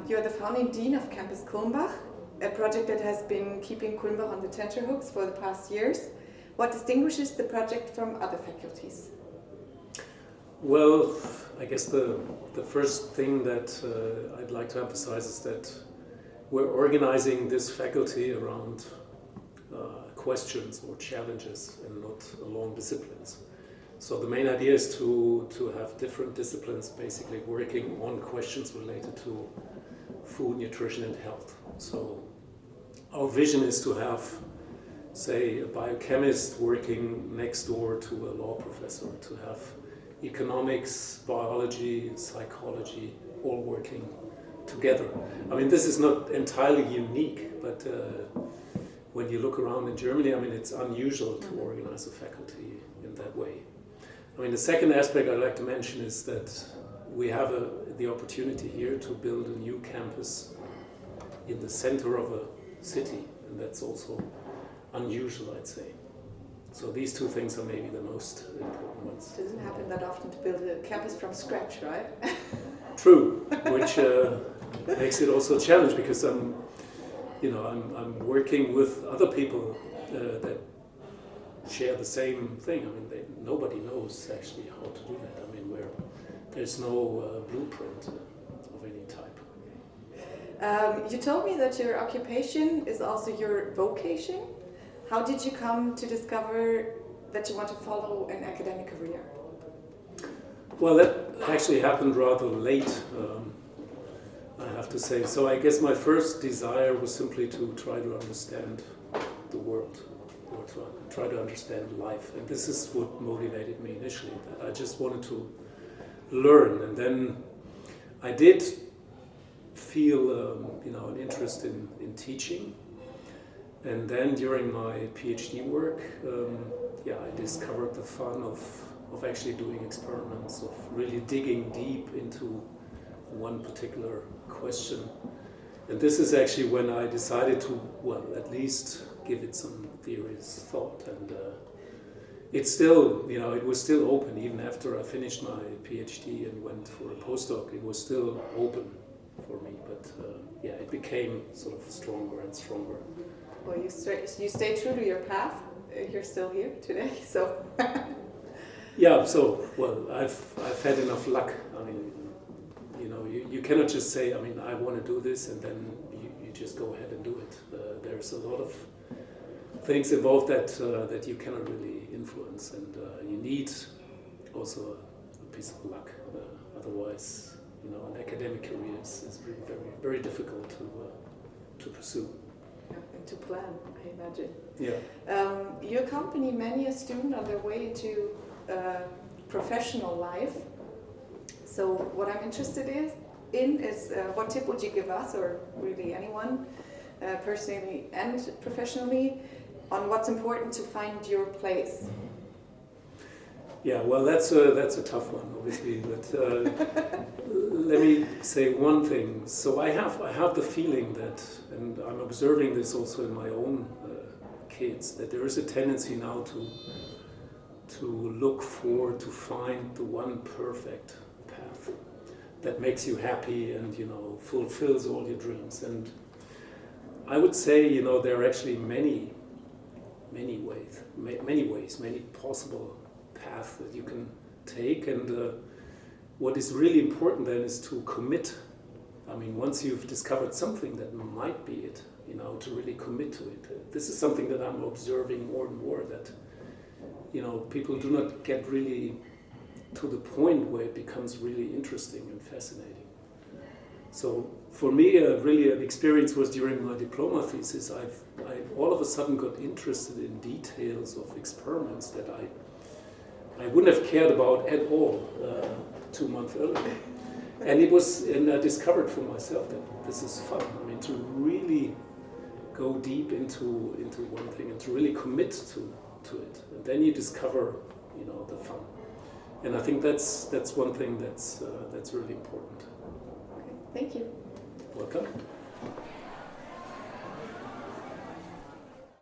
You're the founding dean of Campus Kulmbach, a project that has been keeping Kulmbach on the tenterhooks for the past years. What distinguishes the project from other faculties? Well, I guess the first thing that I'd like to emphasize is that we're organizing this faculty around questions or challenges and not along disciplines. So the main idea is to have different disciplines basically working on questions related to food, nutrition and health. So our vision is to have, say, a biochemist working next door to a law professor, to have economics, biology, psychology, all working together. I mean, this is not entirely unique, but when you look around in Germany, I mean, it's unusual to organize a faculty in that way. I mean, the second aspect I'd like to mention is that we have the opportunity here to build a new campus in the center of a city, and that's also unusual, I'd say. So these two things are maybe the most important ones. It doesn't happen that often to build a campus from scratch, right? True, which makes it also a challenge because I'm working with other people that share the same thing. I mean, nobody knows actually how to do that. I mean, there's no blueprint of any type. You told me that your occupation is also your vocation. How did you come to discover that you want to follow an academic career? Well, that actually happened rather late, I have to say. So I guess my first desire was simply to try to understand the world, or to try to understand life. And this is what motivated me initially, that I just wanted to learn. And then I did feel an interest in teaching. And then during my PhD work, I discovered the fun of actually doing experiments, of really digging deep into one particular question. And this is actually when I decided to, at least give it some serious thought. And it's still, it was still open even after I finished my PhD and went for a postdoc. It was still open for me, but it became sort of stronger and stronger. Well, you stay true to your path. You're still here today, so. I've had enough luck. I mean, you cannot just say, I want to do this, and then you just go ahead and do it. There's a lot of things involved that you cannot really influence, and you need also a piece of luck. Otherwise, an academic career is really very, very difficult to pursue. And to plan, I imagine. Yeah. You accompany many a student on their way into professional life. So what I'm interested in is what tip would you give us, or really anyone, personally and professionally, on what's important to find your place? Yeah, well, that's a tough one, obviously. But let me say one thing. So I have the feeling that, and I'm observing this also in my own kids, that there is a tendency now to look to find the one perfect path that makes you happy and fulfills all your dreams. And I would say there are actually many ways, many possible paths that you can take. And what is really important then is to commit. I mean, once you've discovered something that might be it, to really commit to it. This is something that I'm observing more and more, that people do not get really to the point where it becomes really interesting and fascinating. So for me, really an experience was during my diploma thesis. I all of a sudden got interested in details of experiments that I wouldn't have cared about at all 2 months earlier. And I discovered for myself that this is fun. I mean, to really go deep into one thing and to really commit to it. And then you discover, the fun. And I think that's one thing that's really important. Okay, thank you. Welcome.